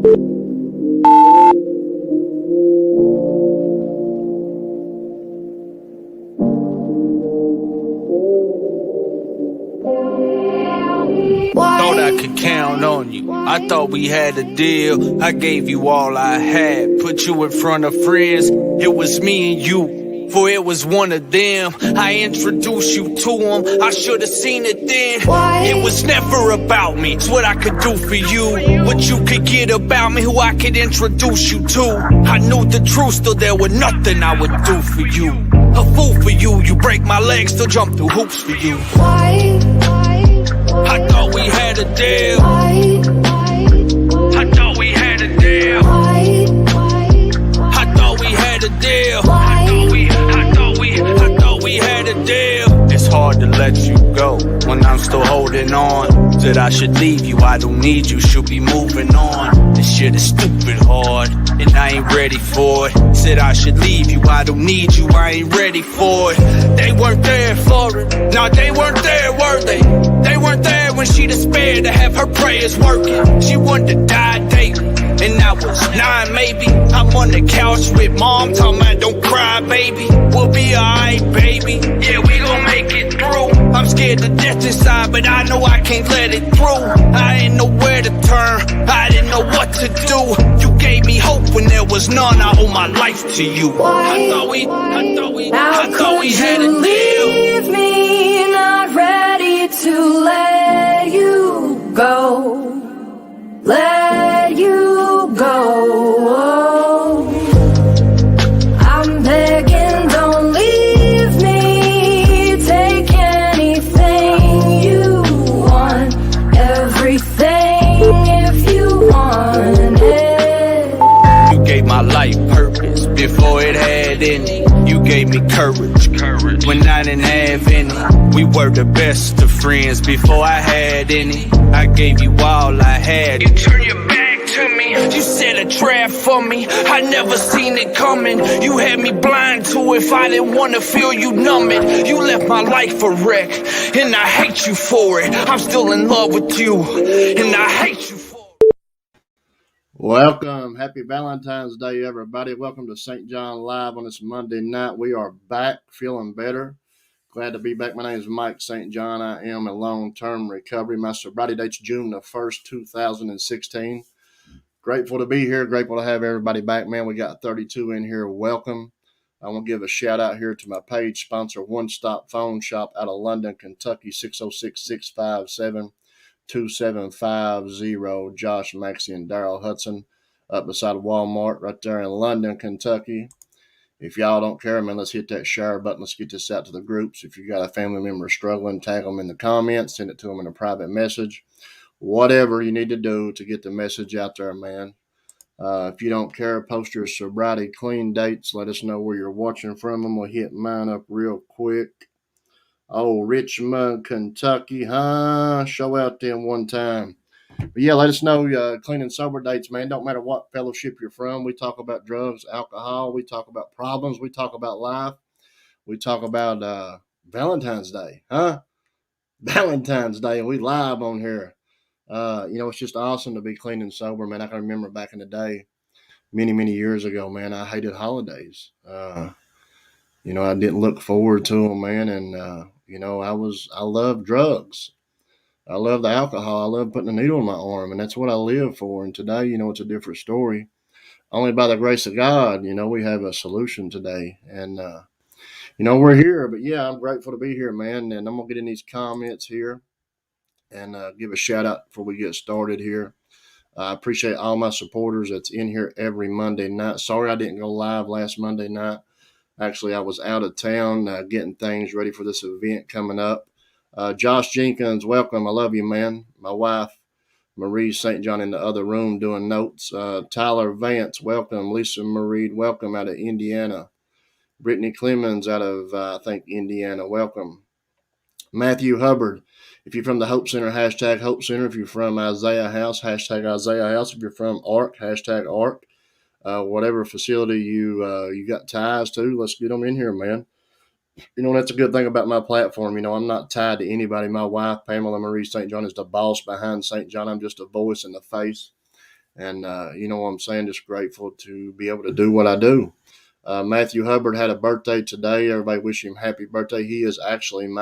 Thought I could count on you. I thought we had a deal. I gave you all I had. Put you in front of friends. It was me and you. For it was one of them. I introduced you to them. I should have seen it then. It was never about me. It's what I could do for you. What you could get about me. Who I could introduce you to. I knew the truth. Still there was nothing I would do for you. A fool for you. You break my legs. Still jump through hoops for you. I thought we had a deal. I thought we had a deal. I thought we had a deal. I thought we had a deal. It's hard to let you go when I'm still holding on. Said I should leave you, I don't need you, should be moving on. This shit is stupid hard, and I ain't ready for it. Said I should leave you, I don't need you, I ain't ready for it. They weren't there for it, no, they weren't there, were they? They weren't there when she despaired to have her prayers working. She wanted to die daily, and I was 9 maybe. I'm on the couch with mom, talking about don't cry, baby. We'll be alright, baby. Yeah, we gon' make it through. I'm scared to death inside, but I know I can't let it through. I ain't know where to turn, I didn't know what to do. You gave me hope when there was none. I owe my life to you. I thought we had a deal. Leave me not ready to let you go. Let you go. I'm begging, don't leave me. Take anything you want, everything if you want it. You gave my life purpose before it had any. You gave me courage when I didn't have any. We were the best of friends before I had any. I gave you all I had. You turned your back to me. You set a trap for me. I never seen it coming. You had me blind to if I didn't want to feel you numb it. You left my life a wreck, and I hate you for it. I'm still in love with you, and I hate you for it. Welcome. Happy Valentine's Day, everybody. Welcome to St. John Live on this Monday night. We are back, feeling better. Glad to be back. My name is Mike St. John. I am in long-term recovery. My sobriety date's June the 1st, 2016. Grateful to be here. Grateful to have everybody back, man. We got 32 in here. Welcome. I want to give a shout out here to my page sponsor, One Stop Phone Shop out of London, Kentucky, 606-657-2750. Josh, Maxie, and Daryl Hudson up beside Walmart right there in London, Kentucky. If y'all don't care, man, let's hit that share button. Let's get this out to the groups. If you got a family member struggling, tag them in the comments. Send it to them in a private message. Whatever you need to do to get the message out there, man. If you don't care, post your sobriety clean dates. Let us know where you're watching from. I'm going to hit mine up real quick. Oh, Richmond, Kentucky, huh? Show out them one time. But yeah, let us know clean and sober dates, man. Don't matter what fellowship you're from. We talk about drugs, alcohol. We talk about problems. We talk about life. We talk about Valentine's Day, huh? Valentine's Day, and we live on here. It's just awesome to be clean and sober, man. I can remember back in the day, many, many years ago, man, I hated holidays. I didn't look forward to them, man. And, I love drugs. I love the alcohol. I love putting a needle in my arm, and that's what I live for. And today, it's a different story. Only by the grace of God, we have a solution today. And, we're here. But, yeah, I'm grateful to be here, man. And I'm going to get in these comments here and give a shout-out before we get started here. I appreciate all my supporters that's in here every Monday night. Sorry I didn't go live last Monday night. Actually, I was out of town getting things ready for this event coming up. Josh Jenkins, welcome. I love you, man. My wife, Marie St. John, in the other room doing notes. Tyler Vance, welcome. Lisa Marie, welcome out of Indiana. Brittany Clemens out of, Indiana, welcome. Matthew Hubbard, if you're from the Hope Center, hashtag Hope Center. If you're from Isaiah House, hashtag Isaiah House. If you're from ARC, hashtag ARC. Whatever facility you got ties to, let's get them in here, man. That's a good thing about my platform. I'm not tied to anybody. My wife, Pamela Marie St. John, is the boss behind St. John. I'm just a voice in the face. And you know what I'm saying? Just grateful to be able to do what I do. Matthew Hubbard had a birthday today. Everybody wish him happy birthday. He is actually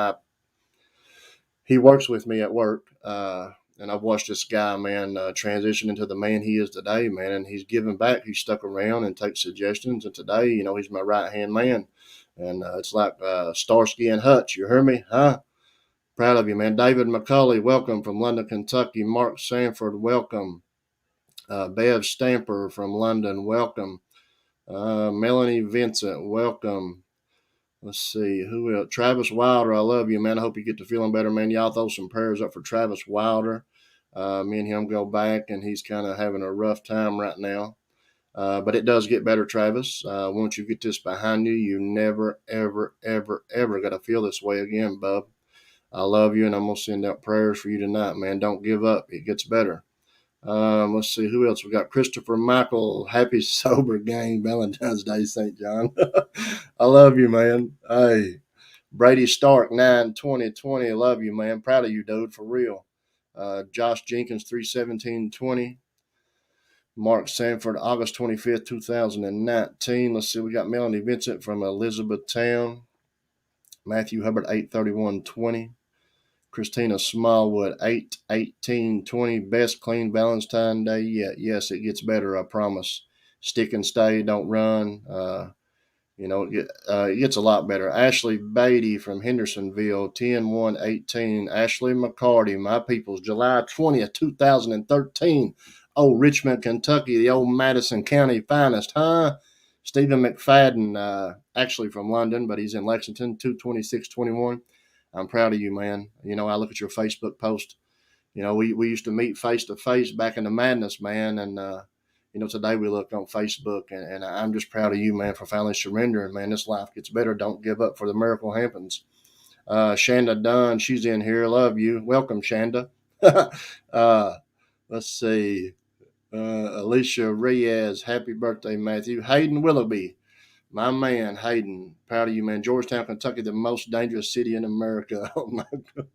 he works with me at work. And I've watched this guy, man, transition into the man he is today, man. And he's giving back. He's stuck around and takes suggestions. And today, you know, he's my right hand man. And it's like Starsky and Hutch. You hear me? Huh? Proud of you, man. David McCulley, welcome from London, Kentucky. Mark Sanford, welcome. Bev Stamper from London, welcome. Melanie Vincent, welcome. Let's see, who else? Travis Wilder, I love you, man. I hope you get to feeling better, man. Y'all throw some prayers up for Travis Wilder. Me and him go back, and he's kind of having a rough time right now. But it does get better, Travis. Once you get this behind you, you never, ever, ever, ever got to feel this way again, bub. I love you, and I'm going to send out prayers for you tonight, man. Don't give up. It gets better. Let's see who else we got. Christopher Michael, happy sober gang, Valentine's Day, St. John. I love you, man. Hey, Brady Stark, 9/20/20. Love you, man. Proud of you, dude, for real. Josh Jenkins, 3/17/20. Mark Sanford, August 25th, 2019. Let's see, we got Melanie Vincent from Elizabethtown. Matthew Hubbard, 8/31/20. Christina Smallwood, 8/18/20. Best clean Valentine Day yet. Yes, it gets better, I promise. Stick and stay, don't run. It gets a lot better. Ashley Beatty from Hendersonville, 10/1/18. Ashley McCarty, my people's, July 20th, 2013. Oh, Richmond, Kentucky, the old Madison County finest, huh? Stephen McFadden, actually from London, but he's in Lexington, 2/26/21. I'm proud of you, man. You know, I look at your Facebook post. You know, we used to meet face to face back in the madness, man. And, today we look on Facebook, and I'm just proud of you, man, for finally surrendering, man. This life gets better. Don't give up, for the miracle happens. Shanda Dunn, she's in here. Love you. Welcome, Shanda. Let's see. Alicia Reyes, happy birthday, Matthew. Hayden Willoughby, my man, Hayden, proud of you, man. Georgetown, Kentucky, the most dangerous city in America. Oh, my God.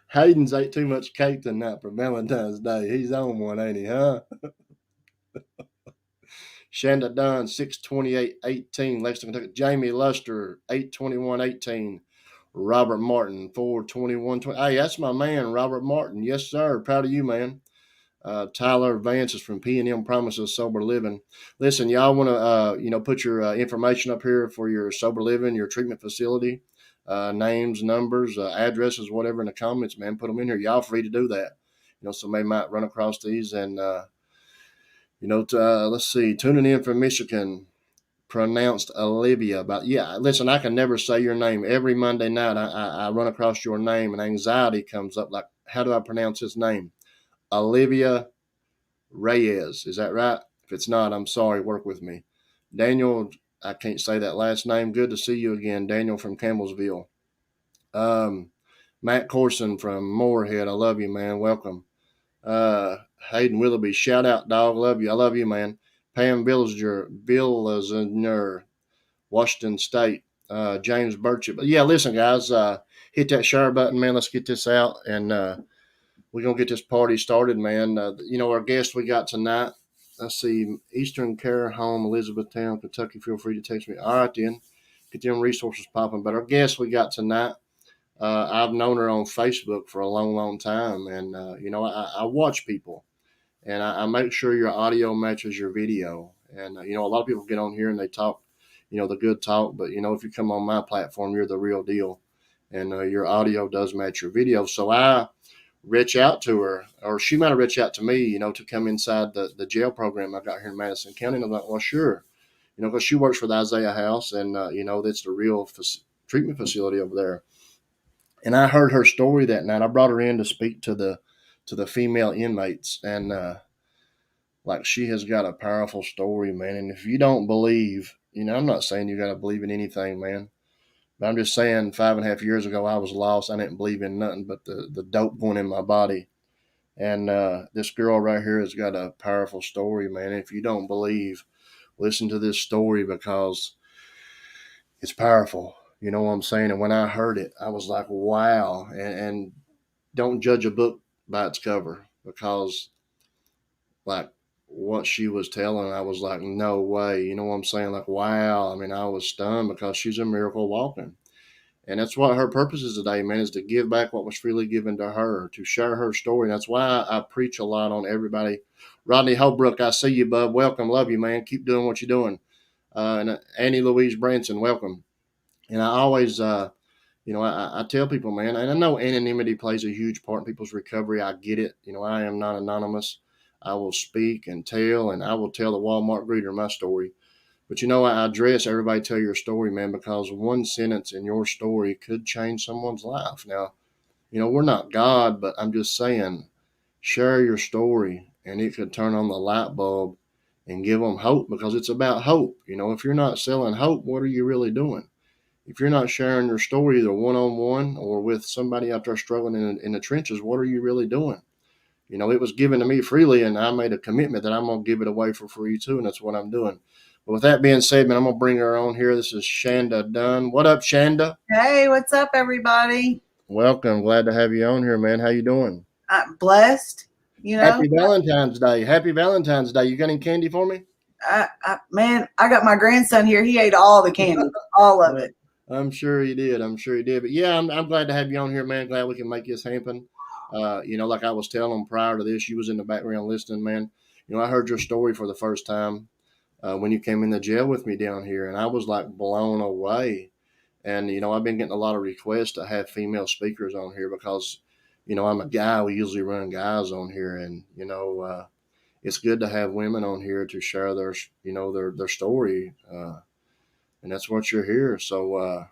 Hayden's ate too much cake tonight for Valentine's Day. He's on one, ain't he, huh? Shanda Dunn, 6/28/18, Lexington, Kentucky. Jamie Luster, 8/21/18. Robert Martin, 4/21/20. Hey, that's my man, Robert Martin. Yes, sir. Proud of you, man. Tyler Vance is from P&M Promises Sober Living. Listen, y'all want to, put your information up here for your sober living, your treatment facility, names, numbers, addresses, whatever in the comments, man. Put them in here. Y'all free to do that. Somebody might run across these and, let's see, tuning in from Michigan, pronounced Olivia. But yeah, listen, I can never say your name. Every Monday night, I run across your name and anxiety comes up. Like, how do I pronounce his name? Olivia Reyes. Is that right? If it's not, I'm sorry. Work with me. Daniel, I can't say that last name. Good to see you again, Daniel from Campbellsville. Matt Corson from Moorhead. I love you, man. Welcome. Hayden Willoughby. Shout out, dog. Love you. I love you, man. Pam Villager, Washington State. James Burchett. But yeah, listen, guys. Hit that share button, man. Let's get this out, and we're going to get this party started, man. Our guest we got tonight, let's see, Eastern Care Home, Elizabethtown, Kentucky. Feel free to text me. All right, then. Get them resources popping. But our guest we got tonight, I've known her on Facebook for a long, long time. And, I watch people. And I make sure your audio matches your video. And, a lot of people get on here and they talk, the good talk. But, if you come on my platform, you're the real deal. And your audio does match your video. So I reach out to her, or she might have reached out to me, to come inside the jail program I got here in Madison County. And I'm like, well, sure, because she works for the Isaiah House, and that's the real treatment facility over there. And I heard her story that night. I brought her in to speak to the female inmates, and she has got a powerful story, man. And if you don't believe, I'm not saying you got to believe in anything, man. But I'm just saying 5.5 years ago, I was lost. I didn't believe in nothing but the dope going in my body. And this girl right here has got a powerful story, man. If you don't believe, listen to this story because it's powerful. You know what I'm saying? And when I heard it, I was like, wow. And don't judge a book, by its cover, because like what she was telling, I was like, no way. You know what I'm saying? Like, wow. I mean, I was stunned because she's a miracle walking. And that's what her purpose is today, man, is to give back what was freely given to her, to share her story. And that's why I preach a lot on everybody. Rodney Holbrook, I see you, bub. Welcome. Love you, man. Keep doing what you're doing. And Annie Louise Branson, welcome. And I always, I tell people, man, and I know anonymity plays a huge part in people's recovery. I get it. I am not anonymous. I will speak and tell, and I will tell the Walmart greeter my story. But I address everybody tell your story, man, because one sentence in your story could change someone's life. Now, we're not God, but I'm just saying, share your story, and it could turn on the light bulb and give them hope, because it's about hope. If you're not selling hope, what are you really doing? If you're not sharing your story either one-on-one or with somebody out there struggling in the trenches, what are you really doing? It was given to me freely, and I made a commitment that I'm going to give it away for free too, and that's what I'm doing. But with that being said, man, I'm going to bring her on here. This is Shanda Dunn. What up, Shanda? Hey, what's up, everybody? Welcome. Glad to have you on here, man. How you doing? I'm blessed, Happy Valentine's Day. Happy Valentine's Day. You got any candy for me? Man, I got my grandson here. He ate all the candy, all of it. I'm sure he did. But yeah, I'm glad to have you on here, man. Glad we can make this happen. Like I was telling him prior to this, you was in the background listening, man. I heard your story for the first time when you came in the jail with me down here, and I was like blown away. And, I've been getting a lot of requests to have female speakers on here because, I'm a guy. We usually run guys on here, and, it's good to have women on here to share their story. And that's what you're here. So,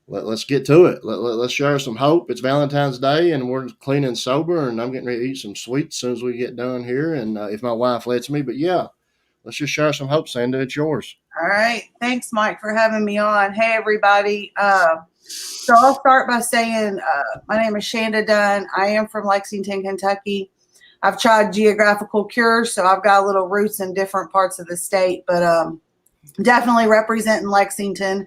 let's get to it. Let's share some hope. It's Valentine's Day, and we're clean and sober, and I'm getting ready to eat some sweets as soon as we get done here, and if my wife lets me. But yeah, let's just share some hope, Shanda. It's yours. All right. Thanks, Mike, for having me on. Hey, everybody. So I'll start by saying my name is Shanda Dunn. I am from Lexington, Kentucky. I've tried geographical cures, so I've got little roots in different parts of the state, but definitely representing Lexington.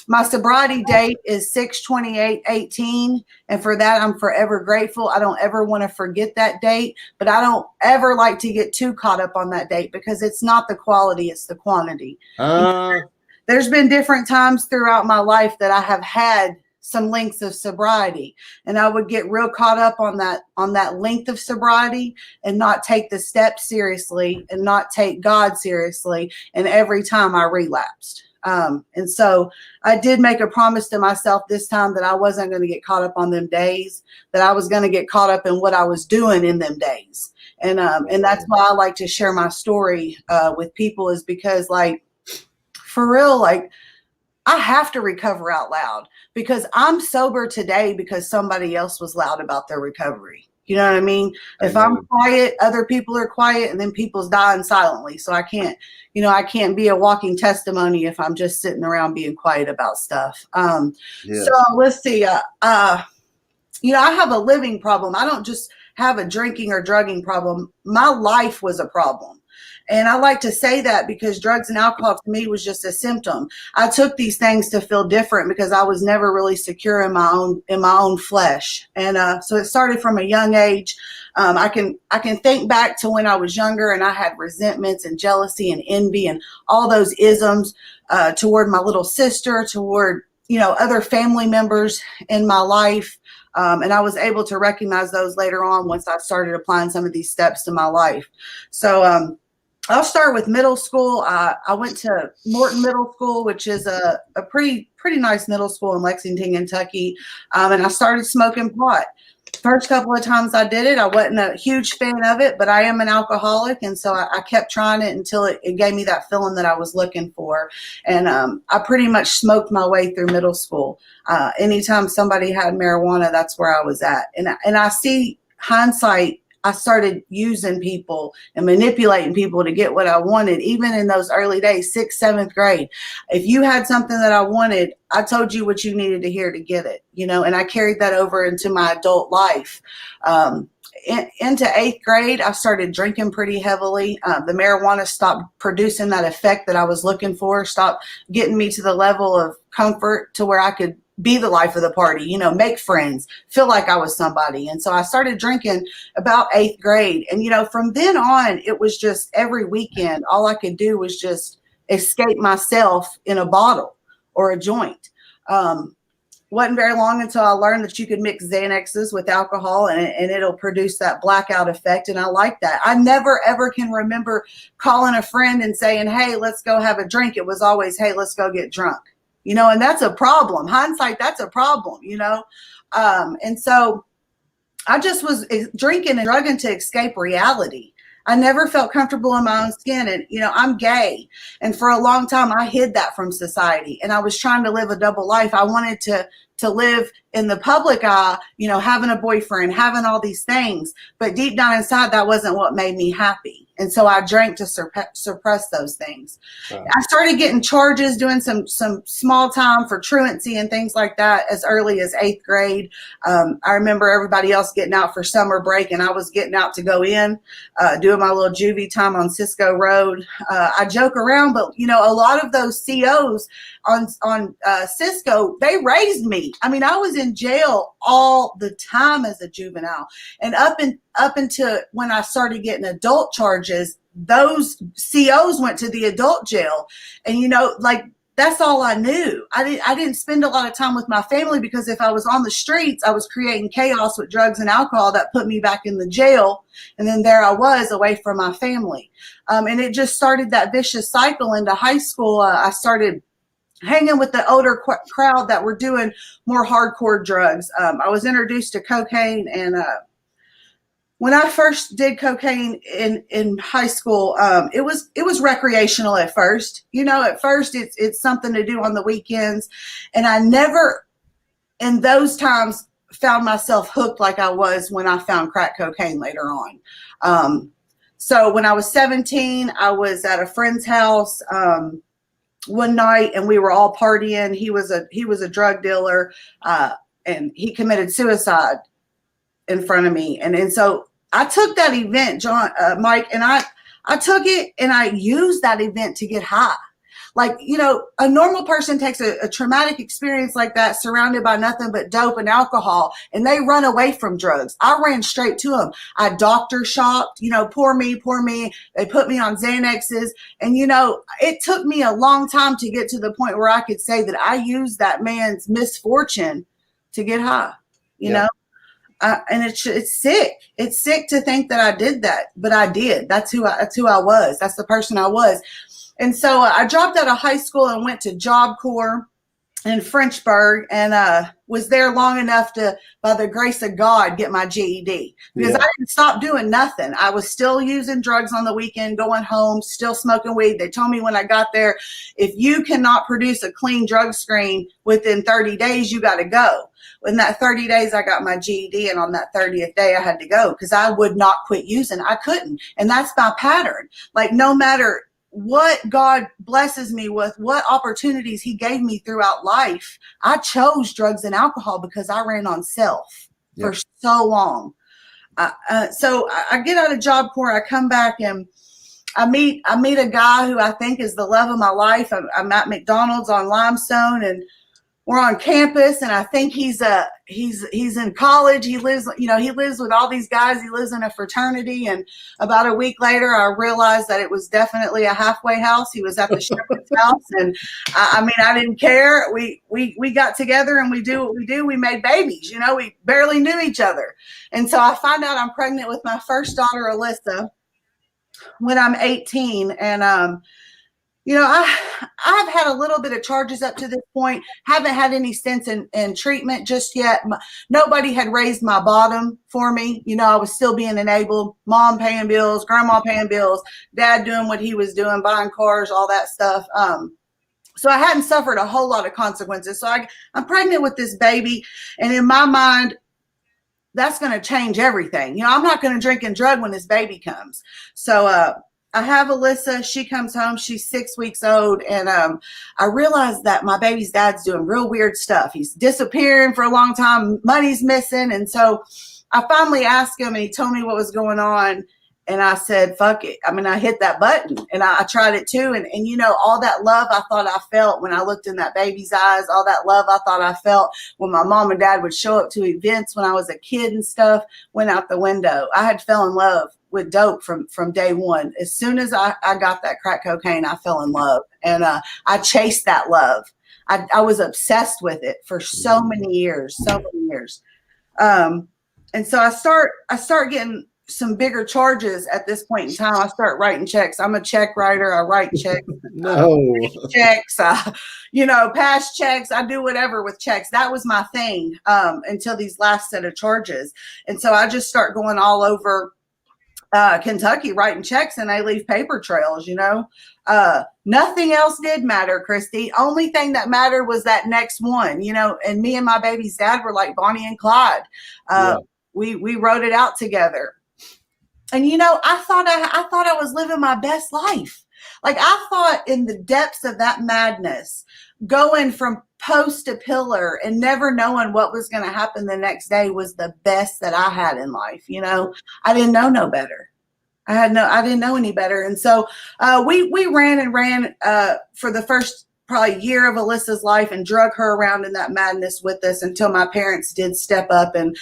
My sobriety date is 6/28/18, and for that, I'm forever grateful. I don't ever want to forget that date, but I don't ever like to get too caught up on that date because it's not the quality, it's the quantity. There's been different times throughout my life that I have had some lengths of sobriety, and I would get real caught up on that length of sobriety and not take the steps seriously and not take God seriously, and every time I relapsed. And so I did make a promise to myself this time that I wasn't going to get caught up on them days, that I was going to get caught up in what I was doing in them days. And that's why I like to share my story with people, is because, like, for real, like, I have to recover out loud because I'm sober today because somebody else was loud about their recovery. You know what I mean? If I'm quiet, other people are quiet, and then people's dying silently. So I can't be a walking testimony if I'm just sitting around being quiet about stuff. So let's see. I have a living problem. I don't just have a drinking or drugging problem. My life was a problem. And I like to say that because drugs and alcohol to me was just a symptom. I took these things to feel different because I was never really secure in my own flesh. And so it started from a young age. I can think back to when I was younger and I had resentments and jealousy and envy and all those isms toward my little sister, toward other family members in my life. And I was able to recognize those later on once I started applying some of these steps to my life. So I'll start with middle school. I went to Morton Middle School, which is a pretty nice middle school in Lexington, Kentucky. And I started smoking pot. First couple of times I did it, I wasn't a huge fan of it, but I am an alcoholic. And so I kept trying it until it gave me that feeling that I was looking for. And I pretty much smoked my way through middle school. Anytime somebody had marijuana, that's where I was at. And I see hindsight, I started using people and manipulating people to get what I wanted, even in those early days, 6th, 7th grade. If you had something that I wanted, I told you what you needed to hear to get it, and I carried that over into my adult life. Into 8th grade, I started drinking pretty heavily. The marijuana stopped producing that effect that I was looking for, stopped getting me to the level of comfort to where I could be the life of the party, you know, make friends, feel like I was somebody. And so I started drinking about 8th grade. And, you know, from then on, it was just every weekend, all I could do was just escape myself in a bottle or a joint. Wasn't very long until I learned that you could mix Xanaxes with alcohol and it'll produce that blackout effect. And I like that. I never, ever can remember calling a friend and saying, hey, let's go have a drink. It was always, hey, let's go get drunk, you know, and that's a problem. Hindsight, that's a problem, you know? And so I just was drinking and drugging to escape reality. I never felt comfortable in my own skin. And, you know, I'm gay. And for a long time, I hid that from society. And I was trying to live a double life. I wanted to live in the public eye, you know, having a boyfriend, having all these things. But deep down inside, that wasn't what made me happy. And so I drank to suppress those things. Wow. I started getting charges, doing some small time for truancy and things like that as early as 8th grade. I remember everybody else getting out for summer break, and I was getting out to go in, doing my little juvie time on Cisco Road. I joke around, but, you know, a lot of those COs on Cisco, they raised me. I mean, I was in jail all the time as a juvenile. And up until when I started getting adult charges, those COs went to the adult jail. And, you know, like, that's all I knew. I didn't spend a lot of time with my family, because if I was on the streets, I was creating chaos with drugs and alcohol that put me back in the jail. And then there I was away from my family. And it just started that vicious cycle into high school. I started hanging with the older crowd that were doing more hardcore drugs. I was introduced to cocaine, and when I first did cocaine in high school, it was recreational at first. You know, at first it's something to do on the weekends, and I never in those times found myself hooked like I was when I found crack cocaine later on. So when I was 17, I was at a friend's house one night, and we were all partying. He was a drug dealer, and he committed suicide in front of me. And so I took that event, Mike, and I took it and I used that event to get high. Like, you know, a normal person takes a traumatic experience like that, surrounded by nothing but dope and alcohol, and they run away from drugs. I ran straight to them. I doctor shopped, you know, poor me. They put me on Xanaxes. And, you know, it took me a long time to get to the point where I could say that I used that man's misfortune to get high, you know? And it's sick. It's sick to think that I did that, but I did. That's who I was. That's the person I was. And so I dropped out of high school and went to Job Corps in Frenchburg, and was there long enough to, by the grace of God, get my GED, because I didn't stop doing nothing. I was still using drugs on the weekend, going home, still smoking weed. They told me when I got there, if you cannot produce a clean drug screen within 30 days, you got to go. In that 30 days, I got my GED, and on that 30th day, I had to go because I would not quit using. I couldn't. And that's my pattern. Like, no matter what God blesses me with, what opportunities he gave me throughout life, I chose drugs and alcohol because I ran on self for so long. So I get out of Job Corps, I come back, and I meet a guy who I think is the love of my life. I'm at McDonald's on Limestone, and we're on campus, and I think he's in college. He lives with all these guys. He lives in a fraternity. And about a week later, I realized that it was definitely a halfway house. He was at the shepherd's house. And I mean, I didn't care. We got together, and we do what we do. We made babies, you know, we barely knew each other. And so I find out I'm pregnant with my first daughter, Alyssa, when I'm 18. And, you know, I've had a little bit of charges up to this point. Haven't had any stints in treatment just yet. Nobody had raised my bottom for me. You know, I was still being enabled. Mom paying bills, grandma paying bills, dad doing what he was doing, buying cars, all that stuff. So I hadn't suffered a whole lot of consequences. So I'm pregnant with this baby. And in my mind, that's going to change everything. You know, I'm not going to drink and drug when this baby comes. So, I have Alyssa. She comes home. She's 6 weeks old. And I realized that my baby's dad's doing real weird stuff. He's disappearing for a long time. Money's missing. And so I finally asked him, and he told me what was going on. And I said, fuck it. I mean, I hit that button, and I tried it too. And, you know, all that love I thought I felt when I looked in that baby's eyes, all that love I thought I felt when my mom and dad would show up to events when I was a kid and stuff, went out the window. I had fell in love with dope from day one. As soon as I got that crack cocaine, I fell in love, and I chased that love. I was obsessed with it for so many years. And so I start getting some bigger charges at this point in time. I start writing checks. I'm a check writer. I write checks. Checks, you know, past checks. I do whatever with checks. That was my thing until these last set of charges. And so I just start going all over Kentucky writing checks, and they leave paper trails, you know. Nothing else did matter, Christy. Only thing that mattered was that next one, you know, and me and my baby's dad were like Bonnie and Clyde. We wrote it out together. And, you know, I thought I was living my best life. Like, I thought in the depths of that madness, going from post to pillar and never knowing what was going to happen the next day was the best that I had in life. You know, I didn't know no better. I didn't know any better. And so we ran for the first probably year of Alyssa's life and drug her around in that madness with us until my parents did step up and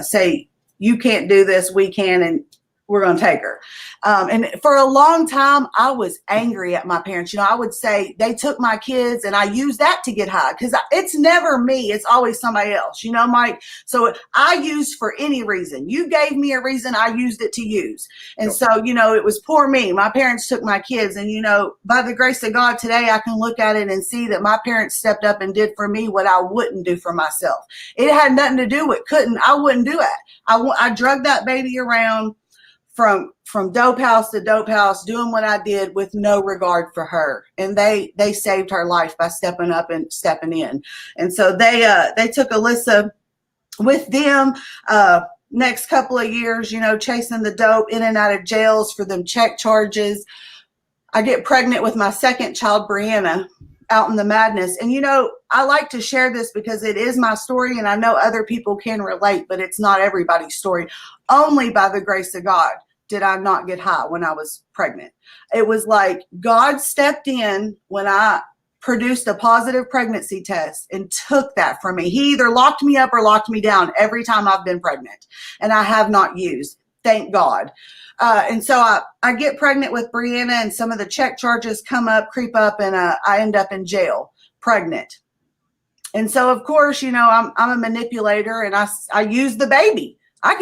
say, you can't do this, we can, and we're going to take her. And for a long time, I was angry at my parents. You know, I would say they took my kids, and I use that to get high because it's never me. It's always somebody else, you know, Mike. So I used for any reason. You gave me a reason, I used it to use. And so, you know, it was poor me. My parents took my kids, and, you know, by the grace of God today, I can look at it and see that my parents stepped up and did for me what I wouldn't do for myself. It had nothing to do with I wouldn't do it. I drugged that baby around from dope house to dope house, doing what I did with no regard for her. And they saved her life by stepping up and stepping in. And so they took Alyssa with them next couple of years, you know, chasing the dope, in and out of jails for them check charges. I get pregnant with my second child, Brianna, out in the madness. And, you know, I like to share this because it is my story, and I know other people can relate, but it's not everybody's story. Only by the grace of God did I not get high when I was pregnant. It was like God stepped in when I produced a positive pregnancy test and took that from me. He either locked me up or locked me down every time I've been pregnant, and I have not used. Thank God. And so I get pregnant with Brianna, and some of the check charges creep up, and I end up in jail pregnant. And so, of course, you know, I'm a manipulator, and I use the baby. I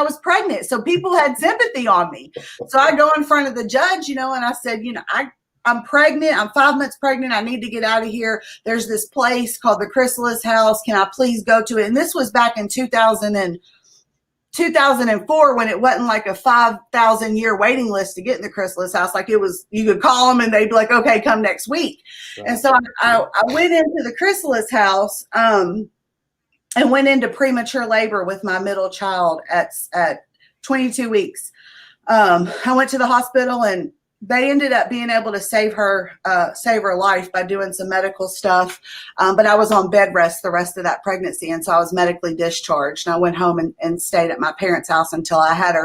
was pregnant, so people had sympathy on me. So I go in front of the judge, you know, and I said, you know, I'm pregnant. I'm 5 months pregnant. I need to get out of here. There's this place called the Chrysalis House. Can I please go to it? And this was back in 2004, when it wasn't like a 5,000 year waiting list to get in the Chrysalis House. Like, it was, you could call them and they'd be like, okay, come next week. Right. And so I went into the Chrysalis House and went into premature labor with my middle child at 22 weeks. I went to the hospital, and they ended up being able to save her life by doing some medical stuff. But I was on bed rest the rest of that pregnancy. And so I was medically discharged, and I went home and stayed at my parents' house until I had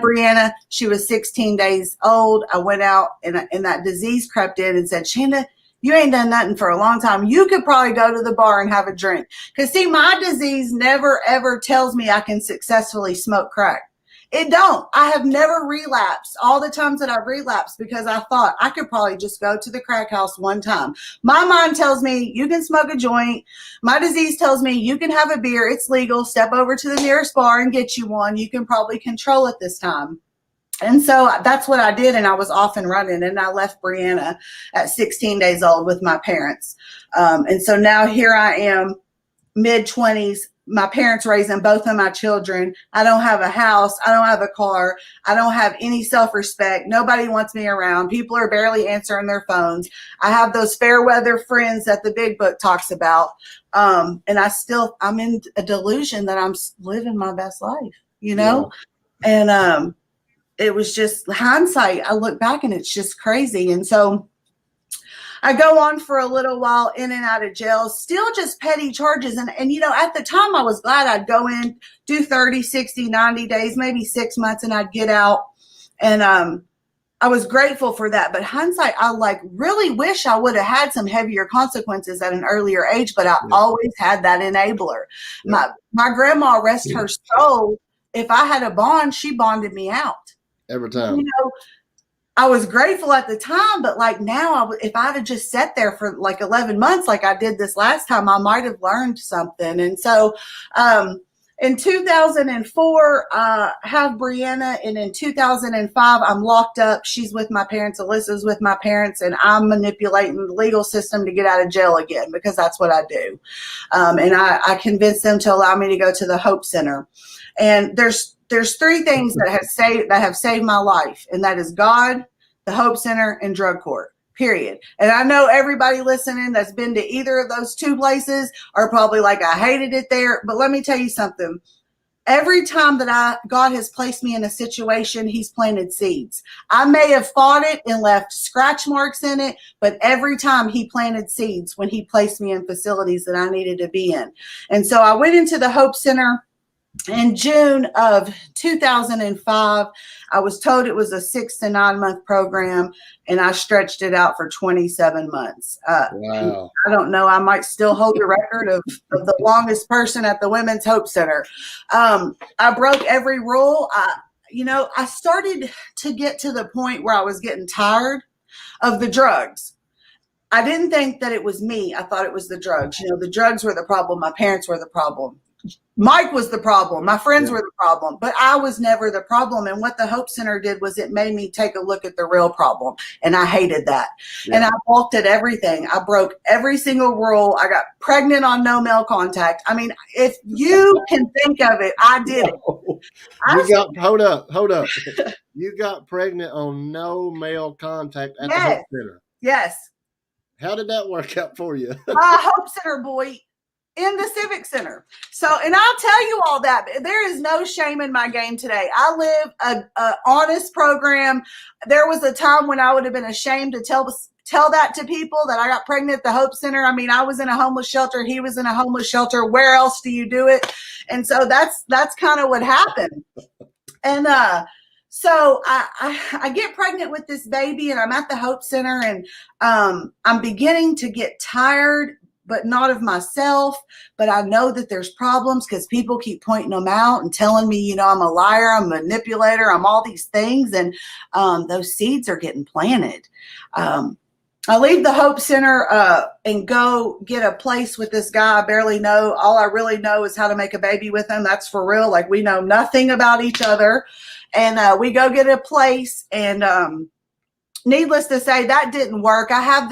Brianna. She was 16 days old. I went out, and that disease crept in and said, Shanda, you ain't done nothing for a long time. You could probably go to the bar and have a drink. Because, see, my disease never, ever tells me I can successfully smoke crack. It don't. I have never relapsed all the times that I've relapsed because I thought I could probably just go to the crack house one time. My mind tells me you can smoke a joint. My disease tells me you can have a beer. It's legal. Step over to the nearest bar and get you one. You can probably control it this time. And so that's what I did, and I was off and running, and I left Brianna at 16 days old with my parents. And so now here I am, mid-20s, my parents raising both of my children. I don't have a house. I don't have a car. I don't have any self-respect. Nobody wants me around. People are barely answering their phones. I have those fair weather friends that the big book talks about. And I'm in a delusion that I'm living my best life, you know? Yeah. And it was just hindsight. I look back and it's just crazy. And so I go on for a little while in and out of jail, still just petty charges. And you know, at the time I was glad I'd go in, do 30, 60, 90 days, maybe 6 months, and I'd get out. And I was grateful for that. But hindsight, I like really wish I would have had some heavier consequences at an earlier age, but I always had that enabler. My grandma, rest her soul, if I had a bond, she bonded me out. Every time. You know, I was grateful at the time, but like now, if I'd have just sat there for like 11 months, like I did this last time, I might have learned something. And so, in 2004, I have Brianna, and in 2005, I'm locked up. She's with my parents. Alyssa's with my parents, and I'm manipulating the legal system to get out of jail again because that's what I do. And I convinced them to allow me to go to the Hope Center. And there's three things that have saved my life, and that is God, the Hope Center, and drug court. Period. And I know everybody listening that's been to either of those two places are probably like, I hated it there. But let me tell you something. Every time that God has placed me in a situation, he's planted seeds. I may have fought it and left scratch marks in it, but every time he planted seeds when he placed me in facilities that I needed to be in. And so I went into the Hope Center in June of 2005. I was told it was a 6 to 9 month program, and I stretched it out for 27 months. Wow. I don't know. I might still hold the record of the longest person at the Women's Hope Center. I broke every rule. I started to get to the point where I was getting tired of the drugs. I didn't think that it was me. I thought it was the drugs. The drugs were the problem. My parents were the problem. Mike was the problem. My friends were the problem, but I was never the problem. And what the Hope Center did was it made me take a look at the real problem. And I hated that. And I balked at everything. I broke every single rule. I got pregnant on no male contact. I mean, if you can think of it, I did it. Hold up. You got pregnant on no male contact at the Hope Center. Yes. How did that work out for you? Hope Center boy in the Civic Center. So, and I'll tell you all that. There is no shame in my game today. I live a honest program. There was a time when I would have been ashamed to tell that to people that I got pregnant at the Hope Center. I mean, I was in a homeless shelter. He was in a homeless shelter. Where else do you do it? And so that's kind of what happened. And, so I get pregnant with this baby, and I'm at the Hope Center, and I'm beginning to get tired, but not of myself. But I know that there's problems because people keep pointing them out and telling me, I'm a liar, I'm a manipulator, I'm all these things. And those seeds are getting planted. I leave the Hope Center and go get a place with this guy I barely know. All I really know is how to make a baby with him. That's for real. Like, we know nothing about each other. And we go get a place, and needless to say, that didn't work. I had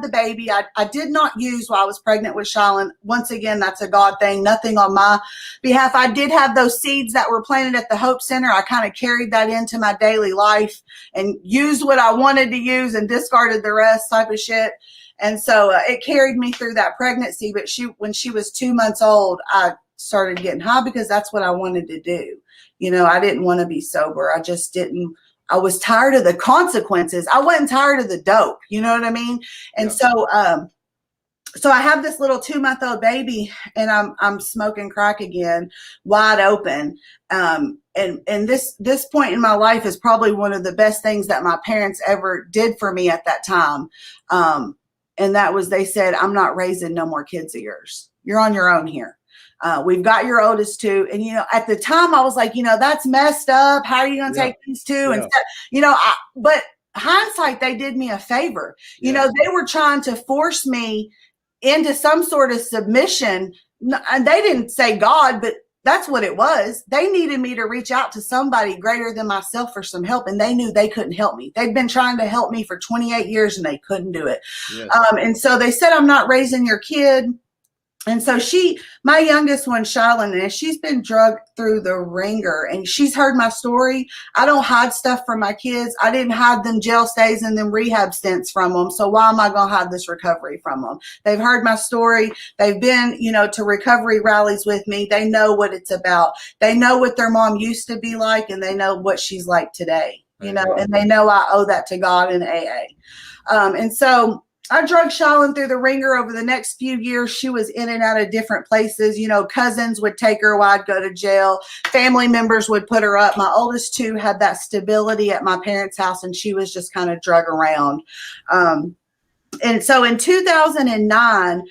the baby. I did not use while I was pregnant with Shaylin. Once again, that's a God thing, nothing on my behalf. I did have those seeds that were planted at the Hope Center. I kind of carried that into my daily life and used what I wanted to use and discarded the rest type of shit. And so it carried me through that pregnancy. But when she was 2 months old, I started getting high because that's what I wanted to do. I didn't want to be sober. I just didn't. I was tired of the consequences. I wasn't tired of the dope. You know what I mean? And so I have this little 2-month-old baby, and I'm smoking crack again, wide open. And this point in my life is probably one of the best things that my parents ever did for me at that time. And that was, they said, I'm not raising no more kids of yours. You're on your own here. We've got your oldest two. And, at the time I was like, that's messed up. How are you going to take these two? And, but hindsight, they did me a favor. They were trying to force me into some sort of submission. And they didn't say God, but that's what it was. They needed me to reach out to somebody greater than myself for some help. And they knew they couldn't help me. They'd been trying to help me for 28 years and they couldn't do it. Yes. And so they said, I'm not raising your kid. And so my youngest one, Shaylin, she's been drugged through the ringer, and she's heard my story. I don't hide stuff from my kids. I didn't hide them jail stays and them rehab stints from them. So why am I going to hide this recovery from them? They've heard my story. They've been, to recovery rallies with me. They know what it's about. They know what their mom used to be like, and they know what she's like today, and they know I owe that to God and AA. And so I drug Shalyn through the ringer over the next few years. She was in and out of different places. Cousins would take her while I'd go to jail. Family members would put her up. My oldest two had that stability at my parents' house, and she was just kind of drug around. And so in 2009,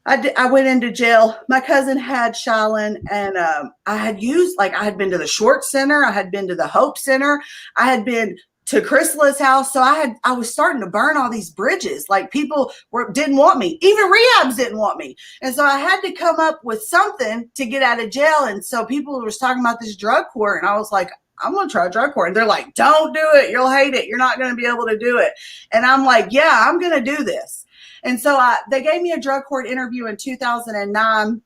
I went into jail. My cousin had Shalyn, and I had been to the Short Center. I had been to the Hope Center. I had been to Chrysalia's house. So I was starting to burn all these bridges. Like people didn't want me. Even rehabs didn't want me. And so I had to come up with something to get out of jail. And so people were talking about this drug court. And I was like, I'm going to try drug court. And they're like, don't do it. You'll hate it. You're not going to be able to do it. And I'm like, yeah, I'm going to do this. And so they gave me a drug court interview in 2009.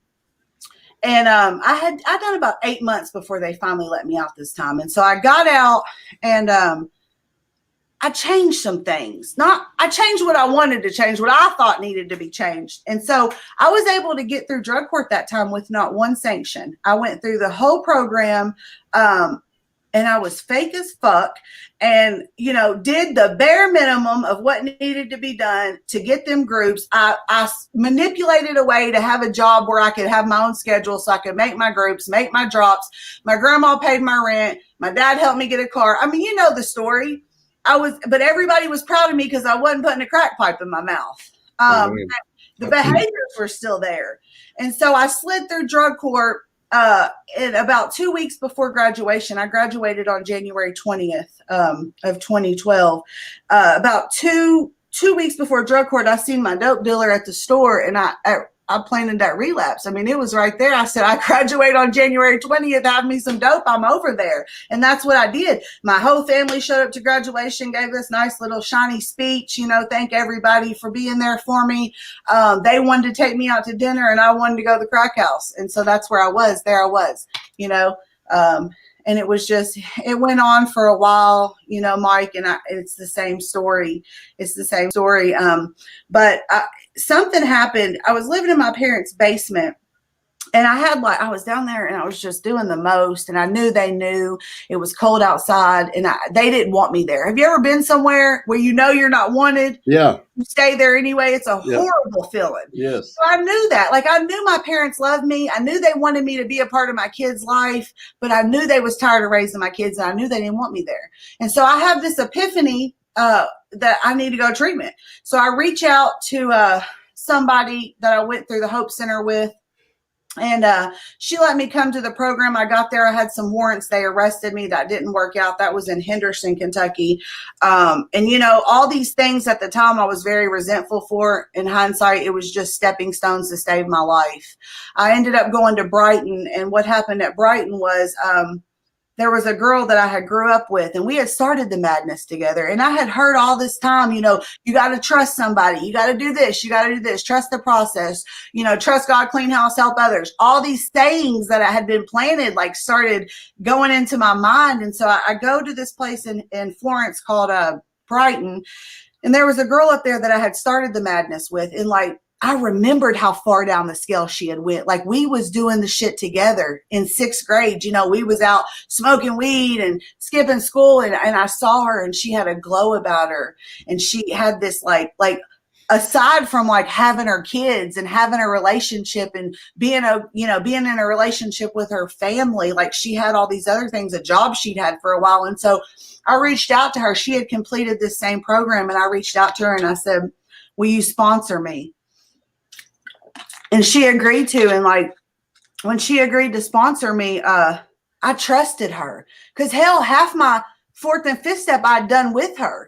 And I'd done about 8 months before they finally let me out this time. And so I got out, and I changed some things. I changed what I wanted to change, what I thought needed to be changed. And so I was able to get through drug court that time with not one sanction. I went through the whole program, and I was fake as fuck, and, did the bare minimum of what needed to be done to get them groups. I manipulated a way to have a job where I could have my own schedule so I could make my groups, make my drops. My grandma paid my rent. My dad helped me get a car. I mean, you know the story. But everybody was proud of me because I wasn't putting a crack pipe in my mouth. The behaviors were still there. And so I slid through drug court in about 2 weeks before graduation. I graduated on January 20th of 2012. About two weeks before drug court, I seen my dope dealer at the store, and I planted that relapse. I mean, it was right there. I said, I graduate on January 20th, have me some dope, I'm over there. And that's what I did. My whole family showed up to graduation, gave this nice little shiny speech, thank everybody for being there for me. They wanted to take me out to dinner, and I wanted to go to the crack house. And so that's where I was. There I was, and it was just, it went on for a while, Mike, and it's the same story. It's the same story. But something happened. I was living in my parents' basement, and I was down there, and I was just doing the most, and I knew they knew it was cold outside, and they didn't want me there. Have you ever been somewhere where you're not wanted? Yeah. You stay there anyway. It's a horrible feeling. Yes. So I knew that. Like, I knew my parents loved me. I knew they wanted me to be a part of my kids' life, but I knew they was tired of raising my kids, and I knew they didn't want me there. And so I have this epiphany that I need to go to treatment. So I reach out to somebody that I went through the Hope Center with, and she let me come to the program. I got there. I had some warrants. They arrested me. That didn't work out. That was in Henderson, Kentucky. And, all these things at the time I was very resentful for. In hindsight, it was just stepping stones to save my life. I ended up going to Brighton. And what happened at Brighton was there was a girl that I had grew up with, and we had started the madness together. And I had heard all this time, you got to trust somebody. You got to do this. You got to do this. Trust the process. Trust God, clean house, help others. All these sayings that I had been planted, started going into my mind. And so I go to this place in Florence called Brighton. And there was a girl up there that I had started the madness with. And I remembered how far down the scale she had went. Like, we was doing the shit together in 6th grade. We was out smoking weed and skipping school. And I saw her, and she had a glow about her. And she had this like aside from having her kids and having a relationship and being in a relationship with her family, she had all these other things, a job she'd had for a while. And so I reached out to her. She had completed this same program, and I reached out to her and I said, will you sponsor me? And she agreed to. And when she agreed to sponsor me, I trusted her, because hell, half my 4th and 5th step I'd done with her,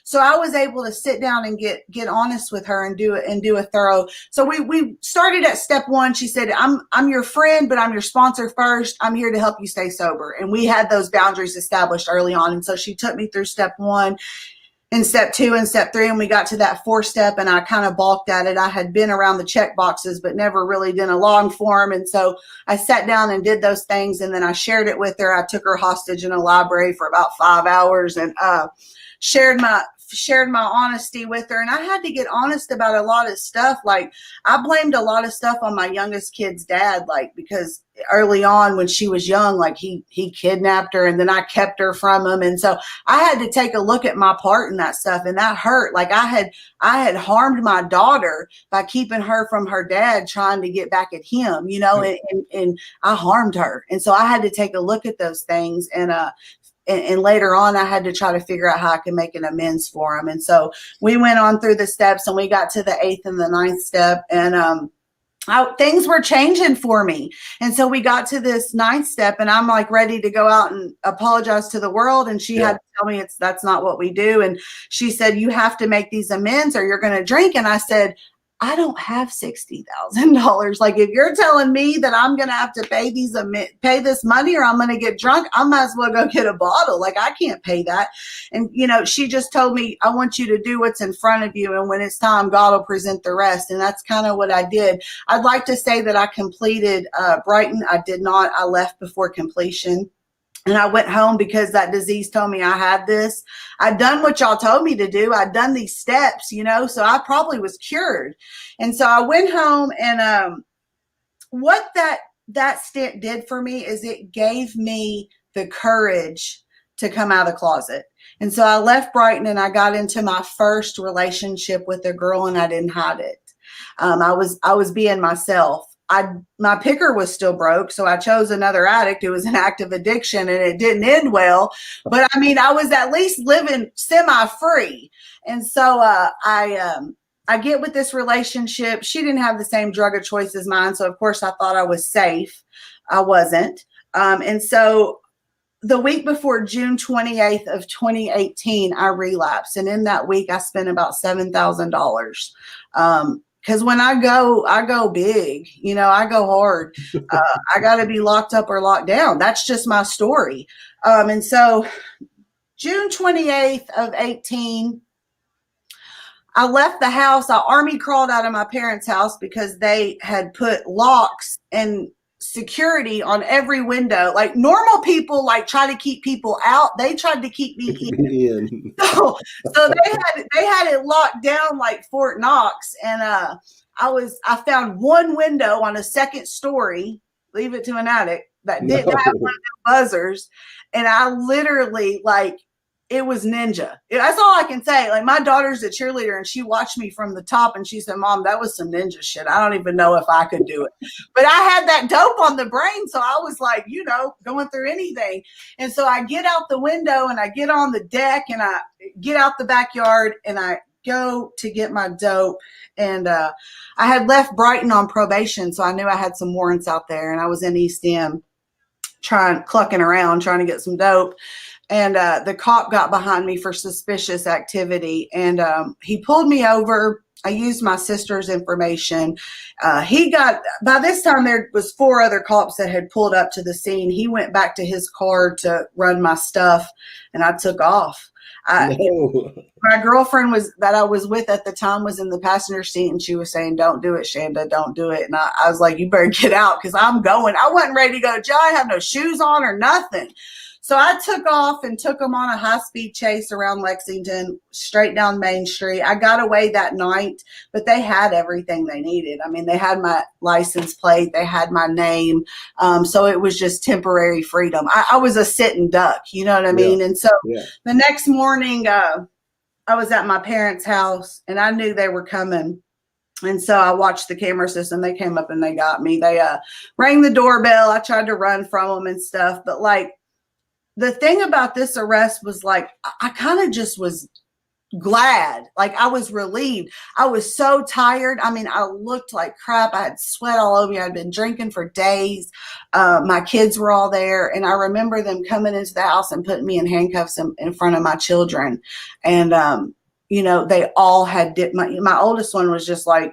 so I was able to sit down and get honest with her and do a thorough. So we started at step 1. She said, I'm your friend, but I'm your sponsor first. I'm here to help you stay sober. And we had those boundaries established early on. And so she took me through step 1 and step 2 and step 3, and we got to that 4th step, and I kind of balked at it. I had been around the check boxes, but never really done a long form. And so I sat down and did those things, and then I shared it with her. I took her hostage in a library for about 5 hours and shared my shared my honesty with her, and I had to get honest about a lot of stuff. Like, I blamed a lot of stuff on my youngest kid's dad, like, because early on when she was young, like he kidnapped her, and then I kept her from him. And so I had to take a look at my part in that stuff, and that hurt. Like, I had harmed my daughter by keeping her from her dad, trying to get back at him, you know, and I harmed her. And so I had to take a look at those things. And later on, I had to try to figure out how I could make an amends for him. And so we went on through the steps, and we got to the 8th and the 9th step, and things were changing for me. And so we got to this 9th step, and I'm like ready to go out and apologize to the world. And she had to tell me that's not what we do. And she said, you have to make these amends or you're going to drink. And I said, I don't have $60,000. Like, if you're telling me that I'm going to have to pay this money or I'm going to get drunk, I might as well go get a bottle. Like, I can't pay that. And, you know, she just told me, I want you to do what's in front of you. And when it's time, God will present the rest. And that's kind of what I did. I'd like to say that I completed Brighton. I did not. I left before completion. And I went home because that disease told me I had this. I'd done what y'all told me to do. I'd done these steps, you know, so I probably was cured. And so I went home, and what that stint did for me is it gave me the courage to come out of the closet. And so I left Brighton, and I got into my first relationship with a girl, and I didn't hide it. I was being myself. My picker was still broke, so I chose another addict who was an active addiction, and it didn't end well. But I mean, I was at least living semi-free. And so I get with this relationship. She didn't have the same drug of choice as mine, so of course I thought I was safe. I wasn't. And so the week before June 28th of 2018, I relapsed, and in that week I spent about $7,000. Because when I go big, you know, I go hard. I got to be locked up or locked down. That's just my story. And so June 28th of 18, I left the house. I army crawled out of my parents' house because they had put locks and security on every window. Like, normal people like try to keep people out. They tried to keep me in. So they had it locked down like Fort Knox. And I found one window on a second story, leave it to an addict, that didn't have one of the buzzers. And I literally, like, it was ninja. That's all I can say. Like, my daughter's a cheerleader, and she watched me from the top, and she said, Mom, that was some ninja shit. I don't even know if I could do it. But I had that dope on the brain, so I was like, you know, going through anything. And so I get out the window, and I get on the deck, and I get out the backyard, and I go to get my dope. And I had left Brighton on probation, so I knew I had some warrants out there, and I was in East End clucking around trying to get some dope. And the cop got behind me for suspicious activity, and he pulled me over. I used my sister's information. By this time, there was 4 other cops that had pulled up to the scene. He went back to his car to run my stuff, and I took off. My girlfriend that I was with at the time was in the passenger seat, and she was saying, don't do it, Shanda, don't do it. And I was like, you better get out, because I'm going. I wasn't ready to go to jail. I had no shoes on or nothing. So I took off and took them on a high-speed chase around Lexington, straight down Main Street. I got away that night, but they had everything they needed. I mean, they had my license plate. They had my name. So it was just temporary freedom. I was a sitting duck, you know what I mean? And so the next morning, I was at my parents' house, and I knew they were coming. And so I watched the camera system. They came up and they got me. They rang the doorbell. I tried to run from them and stuff, but like, the thing about this arrest was, like, I kind of just was glad. Like, I was relieved. I was so tired. I mean, I looked like crap. I had sweat all over me. I'd been drinking for days. My kids were all there. And I remember them coming into the house and putting me in handcuffs in front of my children. And, you know, they all had my oldest one was just like,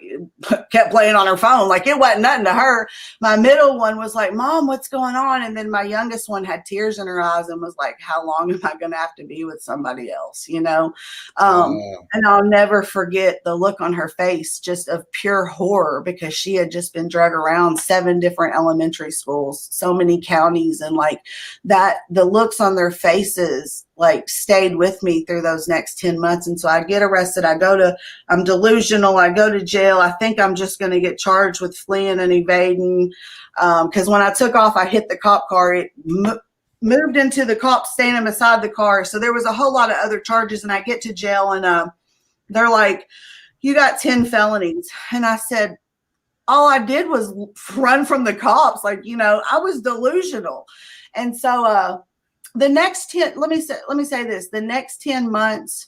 kept playing on her phone. Like, it wasn't nothing to her. My middle one was like, Mom, what's going on? And then my youngest one had tears in her eyes and was like, how long am I going to have to be with somebody else? You know? And I'll never forget the look on her face, just of pure horror, because she had just been drug around 7 different elementary schools, so many counties. And like that, the looks on their faces, like stayed with me through those next 10 months. And so I get arrested. I'm delusional. I go to jail. I think I'm just going to get charged with fleeing and evading. Cause when I took off, I hit the cop car. It moved into the cop standing beside the car. So there was a whole lot of other charges, and I get to jail, and they're like, you got 10 felonies. And I said, all I did was run from the cops. Like, I was delusional. And so, the next 10, let me say this, the next 10 months,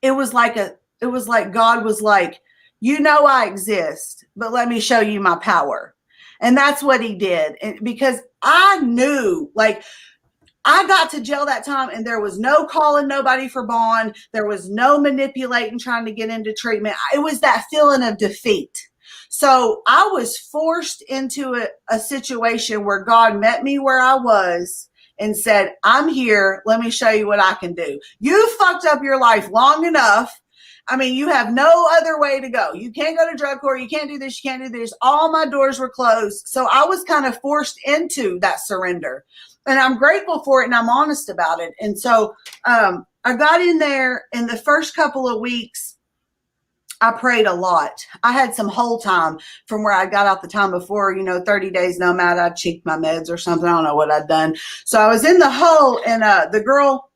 it was like God was like, I exist, but let me show you my power. And that's what he did. And because I knew, like, I got to jail that time, and there was no calling nobody for bond. There was no manipulating, trying to get into treatment. It was that feeling of defeat. So I was forced into a situation where God met me where I was and said, I'm here. Let me show you what I can do. You fucked up your life long enough. I mean, you have no other way to go. You can't go to drug court. You can't do this. You can't do this. All my doors were closed. So I was kind of forced into that surrender. And I'm grateful for it, and I'm honest about it. And so I got in there, in the first couple of weeks, I prayed a lot. I had some whole time from where I got out the time before, 30 days nomad. I'd cheeked my meds or something. I don't know what I'd done. So I was in the hole, and the girl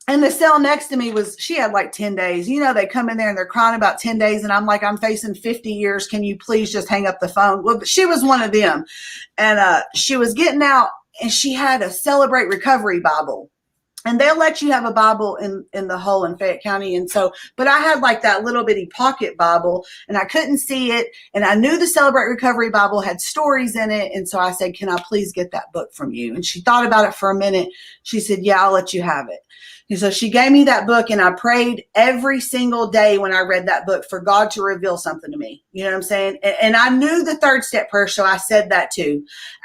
in the cell next to me she had like 10 days. They come in there and they're crying about 10 days. And I'm like, I'm facing 50 years. Can you please just hang up the phone? Well, she was one of them. And she was getting out, and she had a Celebrate Recovery Bible. And they'll let you have a Bible in the hole in Fayette County. And so, but I had like that little bitty pocket Bible, and I couldn't see it. And I knew the Celebrate Recovery Bible had stories in it. And so I said, can I please get that book from you? And she thought about it for a minute. She said, yeah, I'll let you have it. And so she gave me that book, and I prayed every single day when I read that book for God to reveal something to me. You know what I'm saying? And I knew the 3rd step prayer, so I said that too,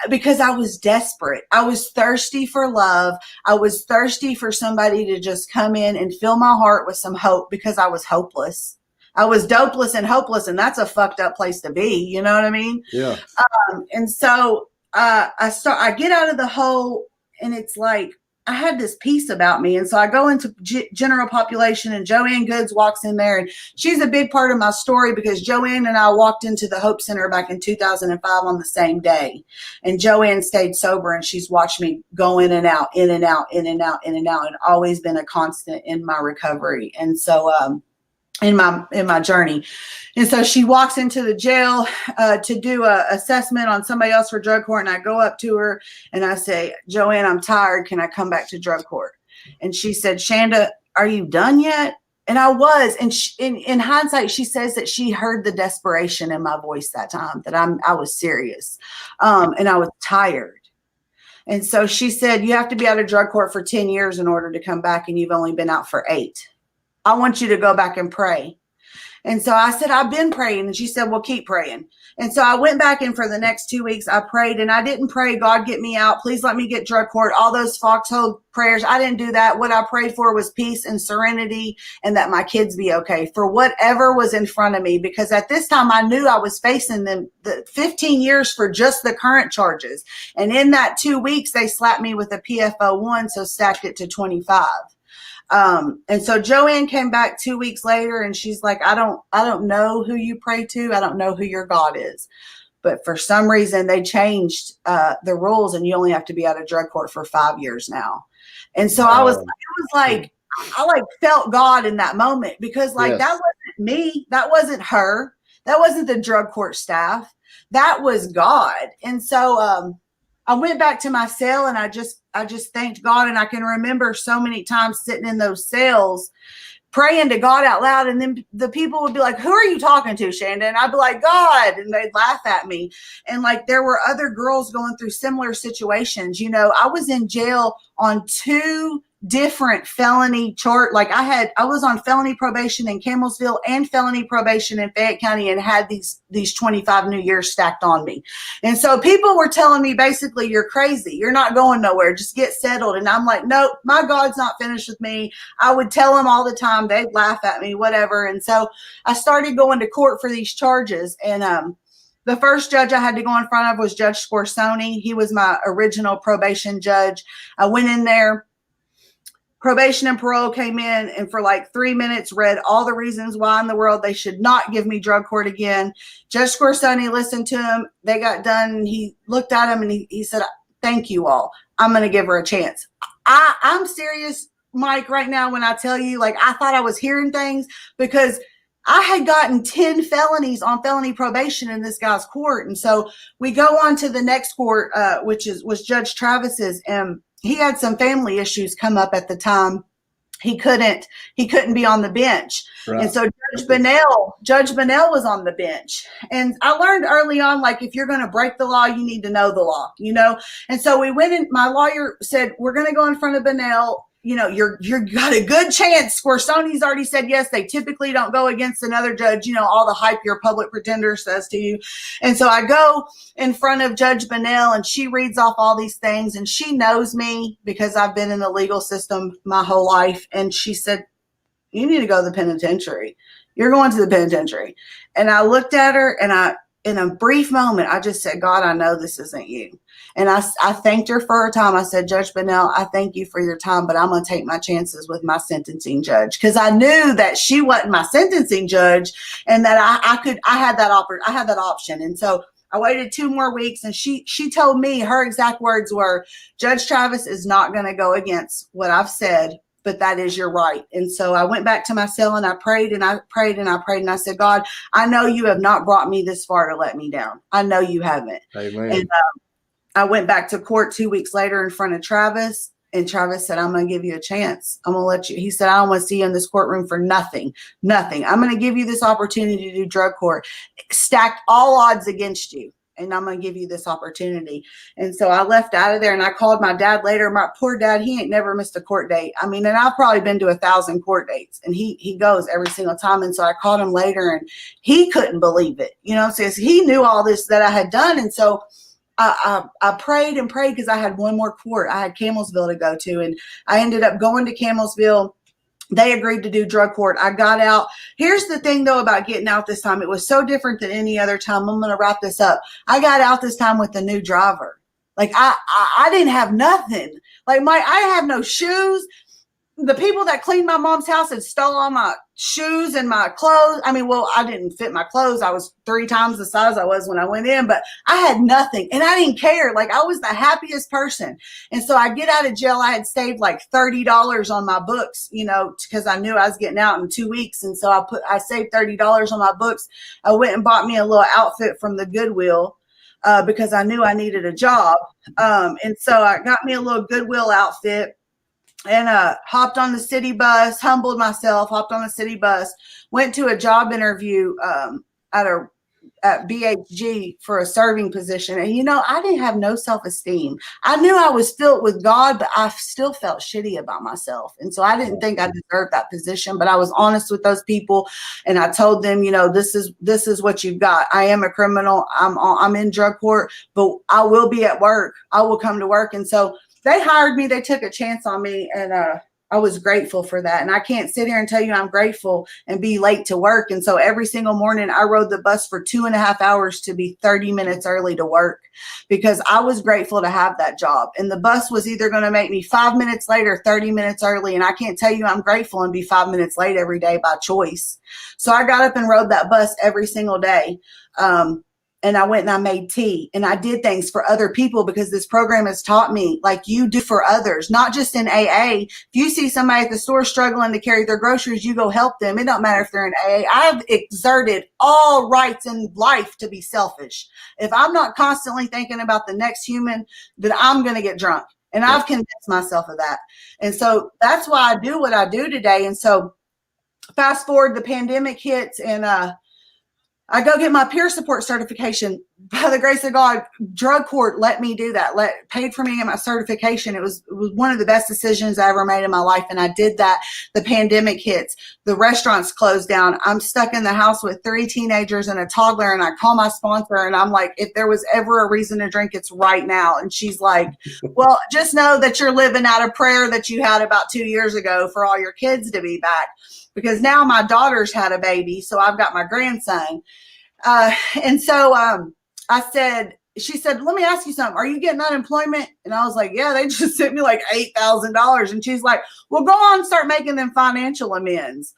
because I was desperate. I was thirsty for love. I was thirsty for somebody to just come in and fill my heart with some hope, because I was hopeless. I was dopeless and hopeless, and that's a fucked up place to be. You know what I mean? Yeah. And so I get out of the hole, and it's like, I had this peace about me. And so I go into general population, and Joanne Goods walks in there, and she's a big part of my story, because Joanne and I walked into the Hope Center back in 2005 on the same day. And Joanne stayed sober, and she's watched me go in and out, in and out, in and out, in and out, and always been a constant in my recovery. And so, in my journey. And so she walks into the jail to do a assessment on somebody else for drug court. And I go up to her and I say, Joanne, I'm tired. Can I come back to drug court? And she said, Shanda, are you done yet? And I was. And in hindsight, she says that she heard the desperation in my voice that time, that I was serious. And I was tired. And so she said, you have to be out of drug court for 10 years in order to come back, and you've only been out for 8. I want you to go back and pray. And so I said, I've been praying. And she said, well, keep praying. And so I went back, and for the next 2 weeks, I prayed, and I didn't pray, God, get me out. Please let me get drug court. All those foxhole prayers. I didn't do that. What I prayed for was peace and serenity, and that my kids be okay, for whatever was in front of me. Because at this time I knew I was facing the 15 years for just the current charges. And in that 2 weeks, they slapped me with a PFO1. So stacked it to 25. And so Joanne came back 2 weeks later, and she's like, I don't know who you pray to. I don't know who your God is. But for some reason they changed the rules, and you only have to be out of drug court for 5 years now. And so I felt God in that moment, because like, yes, that wasn't me. That wasn't her. That wasn't the drug court staff. That was God. And so, I went back to my cell, and I just thanked God. And I can remember so many times sitting in those cells praying to God out loud. And then the people would be like, who are you talking to, Shanda? And I'd be like, God. And they'd laugh at me. And like, there were other girls going through similar situations. I was in jail on 2 different felony I was on felony probation in Campbellsville and felony probation in Fayette County, and had these 25 new years stacked on me. And so people were telling me, basically, you're crazy. You're not going nowhere. Just get settled. And I'm like, nope, my God's not finished with me. I would tell them all the time. They'd laugh at me, whatever. And so I started going to court for these charges. And, the first judge I had to go in front of was Judge Scorsoni. He was my original probation judge. I went in there. Probation and parole came in and for like 3 minutes read all the reasons why in the world they should not give me drug court again. Judge Scorsoni listened to him. They got done and he looked at him and he said, thank you all. I'm going to give her a chance. I'm serious, Mike, right now when I tell you, like, I thought I was hearing things because I had gotten 10 felonies on felony probation in this guy's court. And so we go on to the next court, which was Judge Travis's, and he had some family issues come up at the time. He couldn't be on the bench. Right. And so Judge Bunnell was on the bench. And I learned early on, like, if you're going to break the law, you need to know the law, you know? And so we went in, my lawyer said, we're going to go in front of Bunnell. You know, you're got a good chance. Scorsoni's already said yes. They typically don't go against another judge, you know, all the hype your public pretender says to you. And so I go in front of Judge Bunnell and she reads off all these things and she knows me because I've been in the legal system my whole life. And she said, you need to go to the penitentiary. You're going to the penitentiary. And I looked at her and in a brief moment, I just said, God, I know this isn't you. And I thanked her for her time. I said, Judge Bunnell, I thank you for your time, but I'm going to take my chances with my sentencing judge. Cause I knew that she wasn't my sentencing judge and that I had that option. And so I waited 2 more weeks and she told me her exact words were, Judge Travis is not going to go against what I've said, but that is your right. And so I went back to my cell and I prayed and I prayed and I prayed and I said, God, I know you have not brought me this far to let me down. I know you haven't. Amen. And I went back to court 2 weeks later in front of Travis, and Travis said, I'm going to give you a chance. I'm going to let you. He said, I don't want to see you in this courtroom for nothing. I'm going to give you this opportunity to do drug court. Stacked all odds against you. And I'm going to give you this opportunity. And so I left out of there and I called my dad later. My poor dad, he ain't never missed a court date. I mean, and I've probably been to 1,000 court dates and he goes every single time. And so I called him later and he couldn't believe it. You know, so he knew all this that I had done. And so I prayed and prayed because I had one more court. I had Camelsville to go to, and I ended up going to Camelsville. They agreed to do drug court. I got out. Here's the thing, though, about getting out this time. It was so different than any other time. I'm going to wrap this up. I got out this time with a new driver. Like, I didn't have nothing. Like, I have no shoes. The people that cleaned my mom's house had stole all my shoes and my clothes. I mean, well, I didn't fit my clothes. I was 3 times the size I was when I went in, but I had nothing and I didn't care. Like, I was the happiest person. And so I get out of jail. I had saved like $30 on my books, you know, because I knew I was getting out in 2 weeks. And so I saved $30 on my books. I went and bought me a little outfit from the Goodwill because I knew I needed a job. And so I got me a little Goodwill outfit. And hopped on the city bus, humbled myself, hopped on the city bus, went to a job interview at BHG for a serving position. And, you know, I didn't have no self-esteem. I knew I was filled with God, but I still felt shitty about myself. And so I didn't think I deserved that position, but I was honest with those people. And I told them, you know, this is what you've got. I am a criminal. I'm in drug court, but I will be at work. I will come to work. And so they hired me. They took a chance on me, and I was grateful for that. And I can't sit here and tell you I'm grateful and be late to work. And so every single morning I rode the bus for 2.5 hours to be 30 minutes early to work because I was grateful to have that job. And the bus was either going to make me 5 minutes late or 30 minutes early. And I can't tell you I'm grateful and be 5 minutes late every day by choice. So I got up and rode that bus every single day. And I went and I made tea and I did things for other people because this program has taught me, like, you do for others, not just in AA. If you see somebody at the store struggling to carry their groceries, you go help them. It don't matter if they're in AA. I've exerted all rights in life to be selfish. If I'm not constantly thinking about the next human, then I'm going to get drunk. And I've convinced myself of that. And so that's why I do what I do today. And so fast forward, the pandemic hits and, I go get my peer support certification. By the grace of God, drug court let me do that. Paid for me to get my certification. It was one of the best decisions I ever made in my life. And I did that. The pandemic hits. The restaurants closed down. I'm stuck in the house with 3 teenagers and a toddler. And I call my sponsor and I'm like, if there was ever a reason to drink, it's right now. And she's like, well, just know that you're living out a prayer that you had about 2 years ago for all your kids to be back. Because now my daughter's had a baby, so I've got my grandson. And so I said, she said, let me ask you something. Are you getting unemployment? And I was like, yeah, they just sent me like $8,000. And she's like, well, go on and start making them financial amends.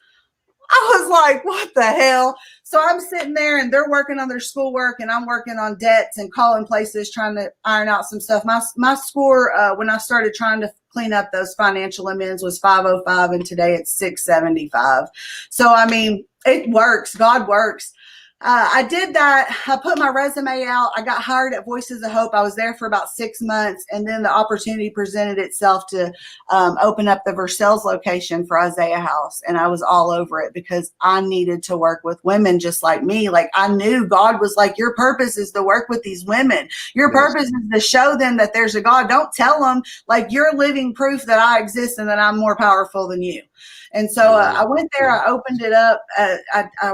I was like, what the hell? So I'm sitting there and they're working on their schoolwork and I'm working on debts and calling places trying to iron out some stuff. My score, when I started trying to clean up those financial amends, was 505, and today it's 675. So, I mean, it works. God works. I did that. I put my resume out. I got hired at Voices of Hope. I was there for about 6 months, and then the opportunity presented itself to open up the Versailles location for Isaiah House, and I was all over it because I needed to work with women just like me. Like, I knew God was like, your purpose is to work with these women. Your purpose is to show them that there's a God. Don't tell them, like, you're living proof that I exist and that I'm more powerful than you. And so I went there. I opened it up.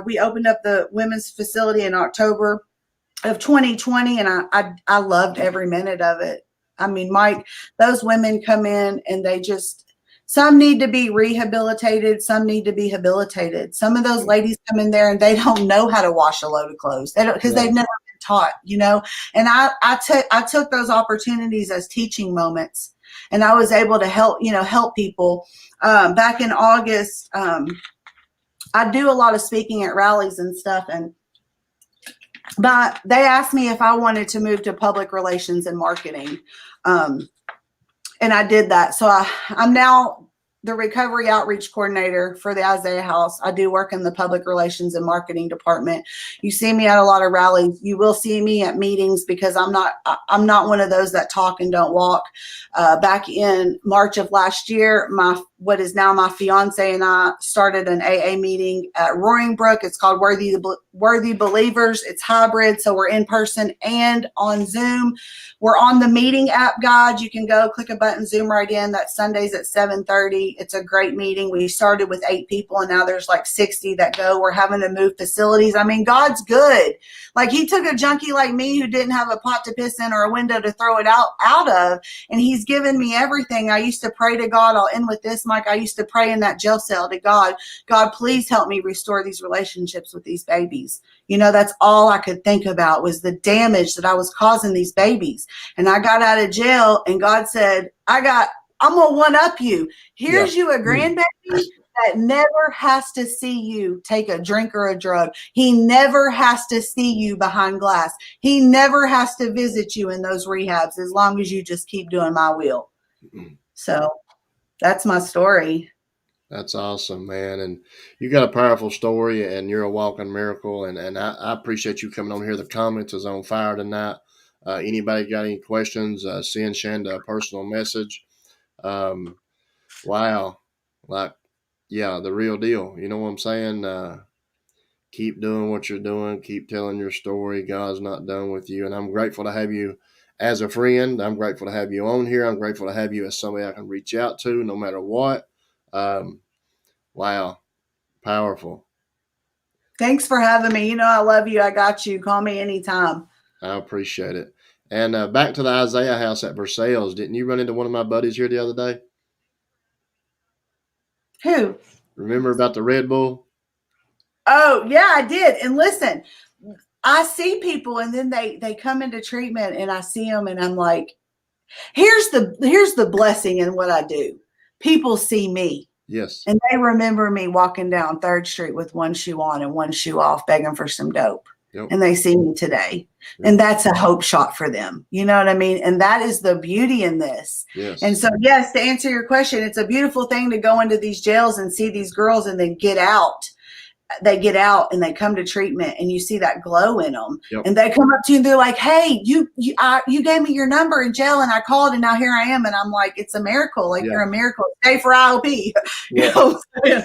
We opened up the women's facility in October of 2020, and I loved every minute of it. I mean, Mike, those women come in and they just, some need to be rehabilitated. Some need to be habilitated. Some of those ladies come in there and they don't know how to wash a load of clothes. They don't, because they've never been taught, you know. And I took those opportunities as teaching moments, and I was able to help people. Back in August, I do a lot of speaking at rallies and stuff, but they asked me if I wanted to move to public relations and marketing, and I did that. So I'm now the recovery outreach coordinator for the Isaiah House. I do work in the public relations and marketing department. You see me at a lot of rallies. You will see me at meetings because I'm not one of those that talk and don't walk. Back in March of last year, what is now my fiance and I started an AA meeting at Roaring Brook. It's called Worthy Believers. It's hybrid, so we're in person and on Zoom. We're on the meeting app, guide. You can go click a button, Zoom right in. That's Sundays at 7:30. It's a great meeting. We started with 8 people, and now there's like 60 that go. We're having to move facilities. I mean, God's good. Like, he took a junkie like me who didn't have a pot to piss in or a window to throw it out of, and he's given me everything. I used to pray to God. I'll end with this, Mike. I used to pray in that jail cell to God, please help me restore these relationships with these babies. You know, that's all I could think about was the damage that I was causing these babies. And I got out of jail, and God said, I'm going to one up you. Here's you a grandbaby that never has to see you take a drink or a drug. He never has to see you behind glass. He never has to visit you in those rehabs as long as you just keep doing my will. So that's my story. That's awesome, man. And you got a powerful story, and you're a walking miracle. And I appreciate you coming on here. The comments is on fire tonight. Anybody got any questions, send Shanda a personal message. Wow. Like, yeah, the real deal. You know what I'm saying? Keep doing what you're doing. Keep telling your story. God's not done with you. And I'm grateful to have you as a friend. I'm grateful to have you on here. I'm grateful to have you as somebody I can reach out to no matter what. Wow. Powerful. Thanks for having me. You know, I love you. I got you. Call me anytime. I appreciate it. And back to the Isaiah House at Versailles. Didn't you run into one of my buddies here the other day? Who? Remember about the Red Bull? Oh, yeah, I did. And listen, I see people, and then they come into treatment, and I see them, and I'm like, here's the blessing in what I do. People see me. Yes. And they remember me walking down 3rd Street with one shoe on and one shoe off, begging for some dope. Yep. And they see me today. Yep. And that's a hope shot for them. You know what I mean? And that is the beauty in this. Yes. And so, yes, to answer your question, it's a beautiful thing to go into these jails and see these girls and then get out. They get out and they come to treatment, and you see that glow in them. Yep. And they come up to you and they're like, hey, you gave me your number in jail, and I called, and now here I am. And I'm like, it's a miracle. Like, you're a miracle. Stay for IOP. You know what I'm saying?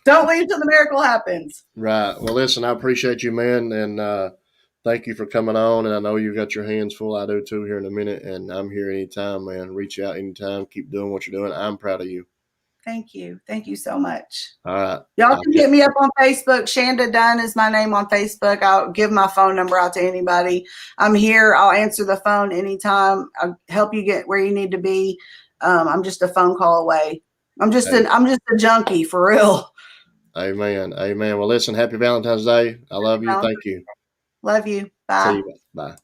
Don't leave till the miracle happens. Right. Well, listen, I appreciate you, man. And thank you for coming on. And I know you got your hands full. I do too here in a minute. And I'm here anytime, man. Reach out anytime. Keep doing what you're doing. I'm proud of you. Thank you. Thank you so much. All right. Y'all can hit me up on Facebook. Shanda Dunn is my name on Facebook. I'll give my phone number out to anybody. I'm here. I'll answer the phone anytime. I'll help you get where you need to be. I'm just a phone call away. I'm just a junkie for real. Amen. Amen. Well, listen, happy Valentine's Day. I love you. Thank you. Love you. Bye. See you. Bye.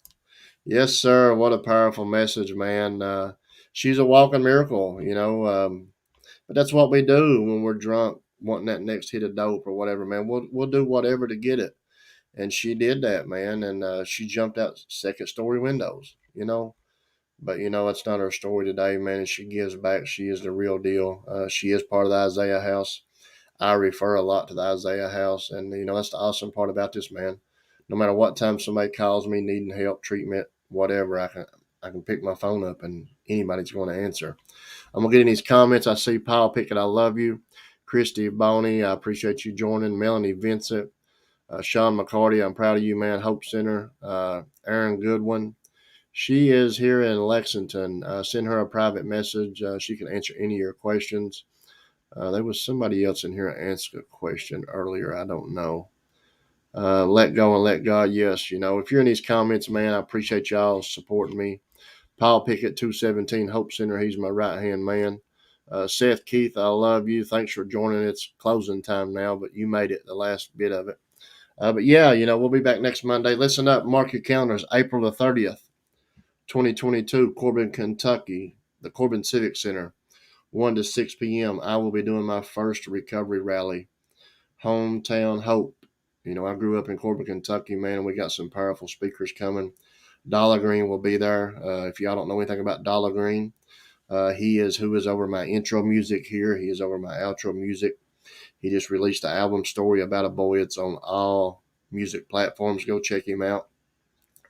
Yes, sir. What a powerful message, man. She's a walking miracle, you know. But that's what we do when we're drunk, wanting that next hit of dope or whatever, man. We'll do whatever to get it. And she did that, man. And she jumped out second story windows, you know. But you know, that's not her story today, man. And she gives back. She is the real deal. She is part of the Isaiah house. I refer a lot to the Isaiah house, and you know that's the awesome part about this, man. No matter what time somebody calls me needing help, treatment, whatever, I can pick my phone up and anybody's going to answer. I'm gonna get in these comments. I see Paul Pickett, I love you. Christy Boney, I appreciate you joining. Melanie Vincent, Sean McCarty, I'm proud of you, man. Hope Center, Aaron Goodwin. She is here in Lexington. Send her a private message. She can answer any of your questions. There was somebody else in here that asked a question earlier. I don't know. Let go and let God. Yes, you know, if you're in these comments, man, I appreciate y'all supporting me. Paul Pickett, 217 Hope Center. He's my right-hand man. Seth Keith, I love you. Thanks for joining. It's closing time now, but you made it, the last bit of it. But yeah, you know, we'll be back next Monday. Listen up. Mark your calendars. April the 30th, 2022, Corbin, Kentucky, the Corbin Civic Center, 1 to 6 p.m. I will be doing my first recovery rally, Hometown Hope. You know, I grew up in Corbin, Kentucky, man, and we got some powerful speakers coming. Dollar Green will be there. If y'all don't know anything about Dollar Green, he is who is over my intro music here. He is over my outro music. He just released the album Story About a Boy. It's on all music platforms. Go check him out.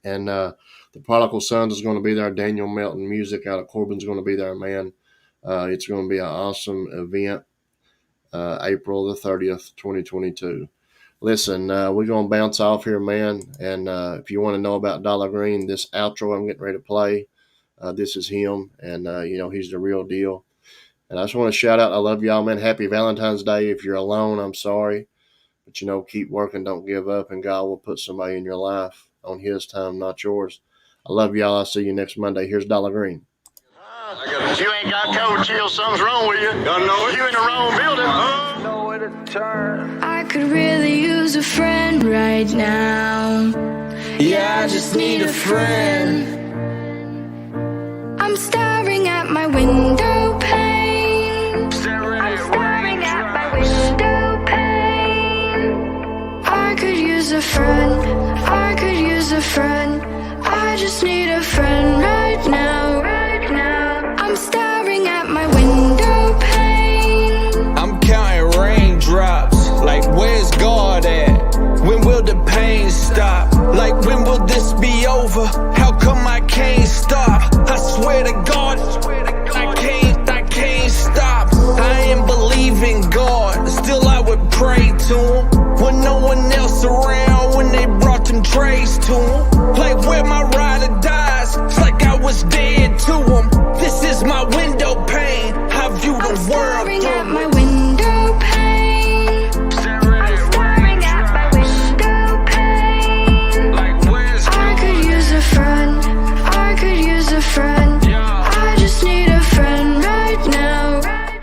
And the Prodigal Sons is going to be there. Daniel Melton Music out of Corbin's going to be there, man. It's going to be an awesome event. April the 30th, 2022. Listen, we're going to bounce off here, man. And if you want to know about Dollar Green, this outro I'm getting ready to play, this is him. And, you know, he's the real deal. And I just want to shout out, I love y'all, man. Happy Valentine's Day. If you're alone, I'm sorry. But, you know, keep working. Don't give up. And God will put somebody in your life on his time, not yours. I love y'all. I'll see you next Monday. Here's Dollar Green. You ain't got COVID chill, something's wrong with you. Gotta know it. You in the wrong building. Know where to turn. I could really use a friend right now. Yeah, I just need a friend. I'm staring at my window pane. I'm staring at my window pane. I could use a friend. I could use a friend. I just need a friend right now. Right now. I'm staring at my window pane. I'm counting raindrops, like where's God at? When will the pain stop? Like when will this be over? How come I can't stop? I swear to God, I can't stop. I ain't believing God, still I would pray to him. When no one else around, when they brought them trays to him. Like where my ride or dies, it's like I was dead.